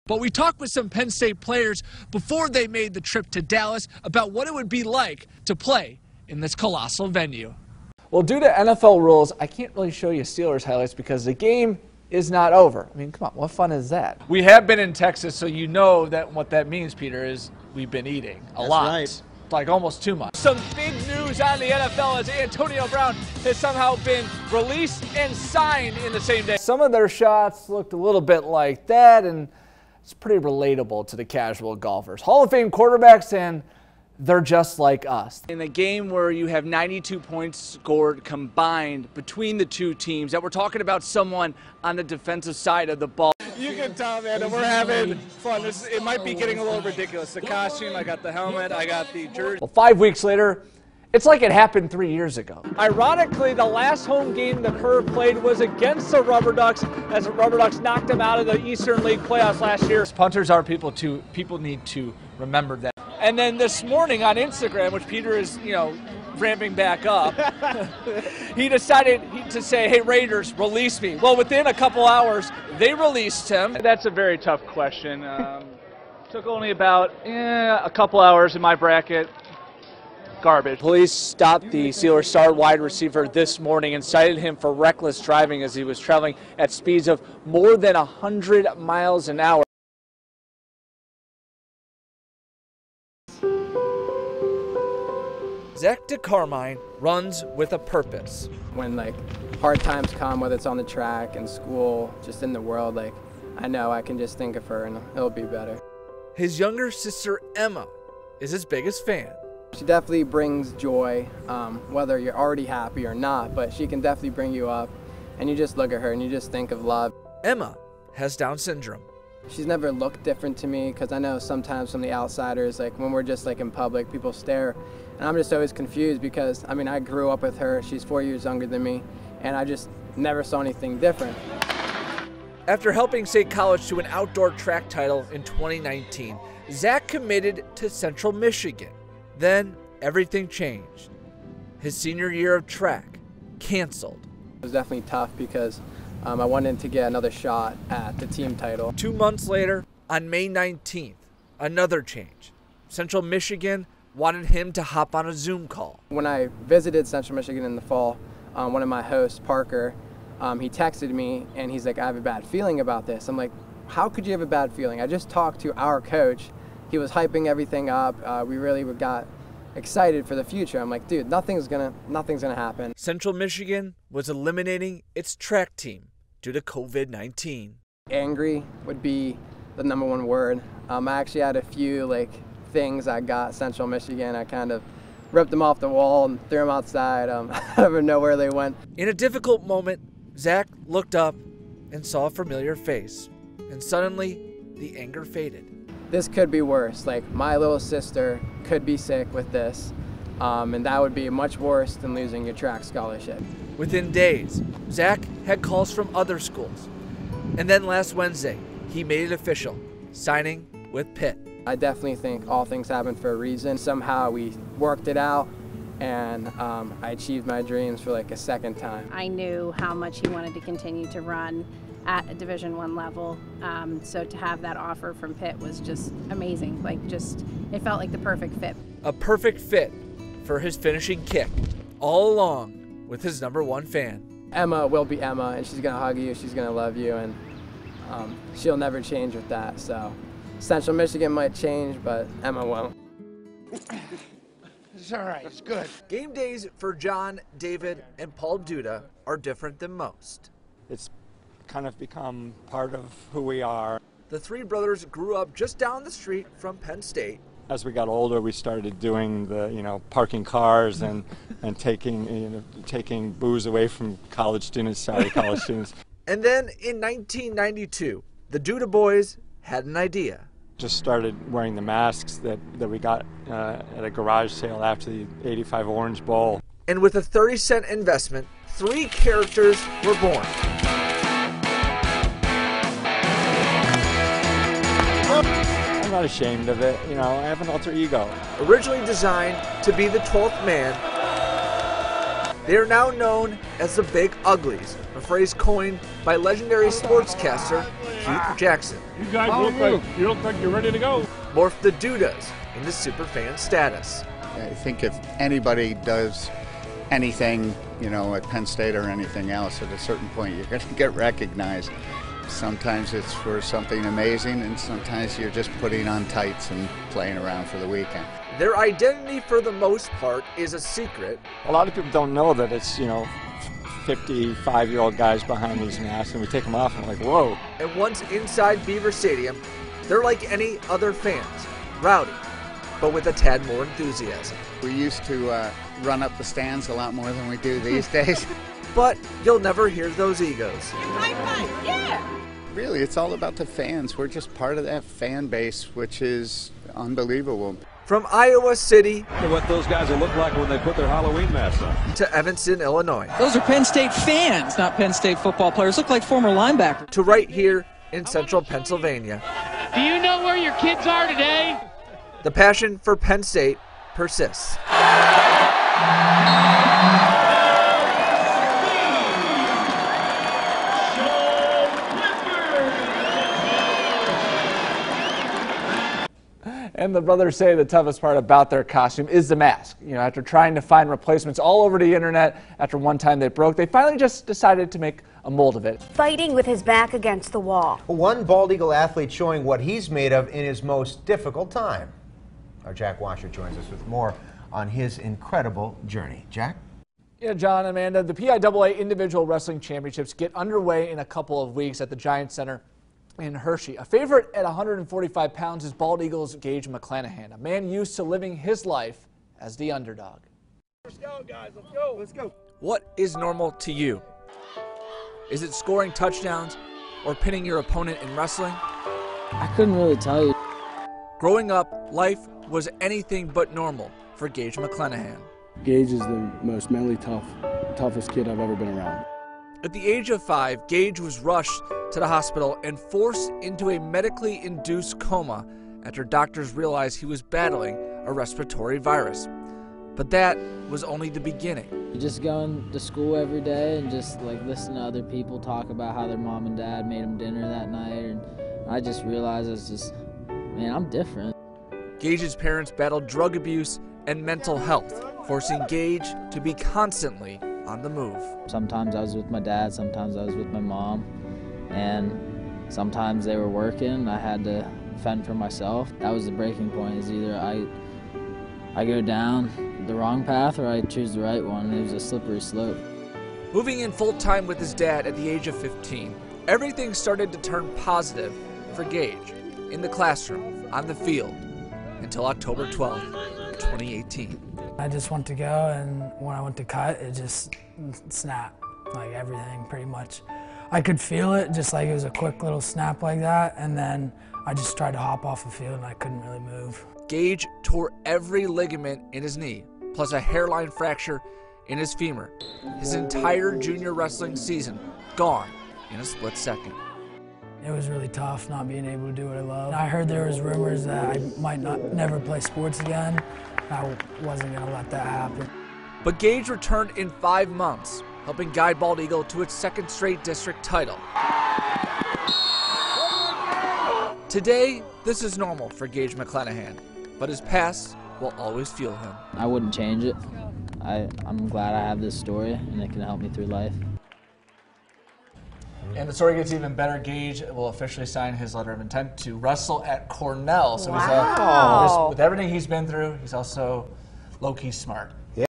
But we talked with some Penn State players before they made the trip to Dallas about what it would be like to play in this colossal venue. Well, due to NFL rules, I can't really show you Steelers highlights because the game is not over. I mean, come on, what fun is that? We have been in Texas, so you know that what that means, Peter, is we've been eating a lot. Right. Like almost too much. Some big news on the NFL as Antonio Brown has somehow been released and signed in the same day. Some of their shots looked a little bit like that, and it's pretty relatable to the casual golfers. Hall of Fame quarterbacks, and they're just like us. In a game where you have 92 points scored combined between the two teams, that we're talking about someone on the defensive side of the ball. You can tell, man, that we're having fun. It might be getting a little ridiculous. The costume, I got the helmet, I got the jersey. Well, 5 weeks later, it's like it happened 3 years ago. Ironically, the last home game the Curve played was against the Rubber Ducks as the Rubber Ducks knocked them out of the Eastern League playoffs last year. Punters are people too. People need to remember that. And then this morning on Instagram, which Peter is, ramping back up, he decided to say, hey, Raiders, release me. Well, within a couple hours, they released him. That's a very tough question. Took only about a couple hours in my bracket. Garbage. Police stopped the Steelers star wide receiver this morning and cited him for reckless driving as he was traveling at speeds of more than 100 miles an hour. Zach DeCarmine runs with a purpose. When hard times come, whether it's on the track, in school, just in the world, I know I can just think of her and it'll be better. His younger sister Emma is his biggest fan. She definitely brings joy, whether you're already happy or not, but she can definitely bring you up and you just look at her and you just think of love. Emma has Down syndrome. She's never looked different to me because I know sometimes from the outsiders, when we're just in public, people stare. And I'm just always confused because, I grew up with her. She's 4 years younger than me, and I just never saw anything different. After helping State College to an outdoor track title in 2019, Zach committed to Central Michigan. Then everything changed. His senior year of track canceled. It was definitely tough because I wanted to get another shot at the team title. 2 months later, on May 19th, another change. Central Michigan wanted him to hop on a Zoom call. When I visited Central Michigan in the fall, one of my hosts, Parker, he texted me and he's like, I have a bad feeling about this. I'm like, how could you have a bad feeling? I just talked to our coach. He was hyping everything up. We really got excited for the future. I'm like, dude, nothing's gonna happen. Central Michigan was eliminating its track team due to COVID-19. Angry would be the #1 word. I actually had a few things I got Central Michigan. I kind of ripped them off the wall and threw them outside. I don't even know where they went. In a difficult moment, Zach looked up and saw a familiar face, and suddenly the anger faded. This could be worse. My little sister could be sick with this, and that would be much worse than losing your track scholarship. Within days, Zach had calls from other schools, and then last Wednesday, he made it official, signing with Pitt. I definitely think all things happen for a reason. Somehow we worked it out, and I achieved my dreams for a second time. I knew how much he wanted to continue to run at a Division I level, so to have that offer from Pitt was just amazing. It felt like the perfect fit. A perfect fit for his finishing kick, all along with his #1 fan. Emma will be Emma, and she's gonna hug you, she's gonna love you, and she'll never change with that. So Central Michigan might change, but Emma won't. It's all right, it's good. Game days for John, David, and Paul Duda are different than most. It's kind of become part of who we are. The three brothers grew up just down the street from Penn State. As we got older, we started doing the, parking cars and taking booze away from college students, sorry, college students. And then in 1992, the Duda boys had an idea. Just started wearing the masks that we got at a garage sale after the '85 Orange Bowl. And with a 30-cent investment, 3 characters were born. I'm not ashamed of it, I have an alter ego. Originally designed to be the 12th man, They are now known as the Big Uglies, a phrase coined by legendary sportscaster Keith Jackson. You guys look like you're ready to go. Morphed the Dudas into superfan status. I think if anybody does anything, at Penn State or anything else, at a certain point you're going to get recognized. Sometimes it's for something amazing, and sometimes you're just putting on tights and playing around for the weekend. Their identity, for the most part, is a secret. A lot of people don't know that it's, 55-year-old guys behind these masks, and we take them off and we're like, whoa. And once inside Beaver Stadium, they're like any other fans, rowdy, but with a tad more enthusiasm. We used to run up the stands a lot more than we do these days. But you'll never hear those egos. Really, it's all about the fans. We're just part of that fan base, which is unbelievable. From Iowa City What those guys will look like when they put their Halloween masks on. to Evanston, Illinois, Those are Penn State fans, not Penn State football players. Look like former linebackers. to right here in central Pennsylvania, Do you know where your kids are today? the passion for Penn State persists. And the brothers say the toughest part about their costume is the mask. After trying to find replacements all over the internet, after one time they broke, they finally just decided to make a mold of it. Fighting with his back against the wall. One bald eagle athlete showing what he's made of in his most difficult time. Our Jack Wascher joins us with more on his incredible journey. Jack? Yeah, John, Amanda, the PIAA Individual Wrestling Championships get underway in a couple of weeks at the Giant Center in Hershey. A favorite at 145 pounds is Bald Eagles' Gage McClanahan, a man used to living his life as the underdog. Let's go, guys. Let's go. Let's go. What is normal to you? Is it scoring touchdowns or pinning your opponent in wrestling? I couldn't really tell you. Growing up, life was anything but normal for Gage McClanahan. Gage is the most mentally toughest kid I've ever been around. At the age of 5, Gage was rushed to the hospital and forced into a medically induced coma after doctors realized he was battling a respiratory virus. But that was only the beginning. Just going to school every day and just listen to other people talk about how their mom and dad made them dinner that night, and I just realized man, I'm different. Gage's parents battled drug abuse and mental health, forcing Gage to be constantly on the move. Sometimes I was with my dad, sometimes I was with my mom, and sometimes they were working. I had to fend for myself. That was the breaking point, is either I go down the wrong path or I choose the right one. It was a slippery slope. Moving in full-time with his dad at the age of 15, everything started to turn positive for Gage, in the classroom, on the field, until October 12th, 2018. I just went to go, and when I went to cut, it just snapped, everything pretty much. I could feel it, just like it was a quick little snap like that, and then I just tried to hop off the field and I couldn't really move. Gage tore every ligament in his knee, plus a hairline fracture in his femur. His entire junior wrestling season gone in a split second. It was really tough not being able to do what I love. I heard there was rumors that I might never play sports again. I wasn't going to let that happen. But Gage returned in 5 months, helping guide Bald Eagle to its second straight district title. Today, this is normal for Gage McClanahan, but his past will always fuel him. I wouldn't change it. I'm glad I have this story, and it can help me through life. And the story gets even better. Gage will officially sign his letter of intent to wrestle at Cornell. So Wow. with everything he's been through, he's also low-key smart.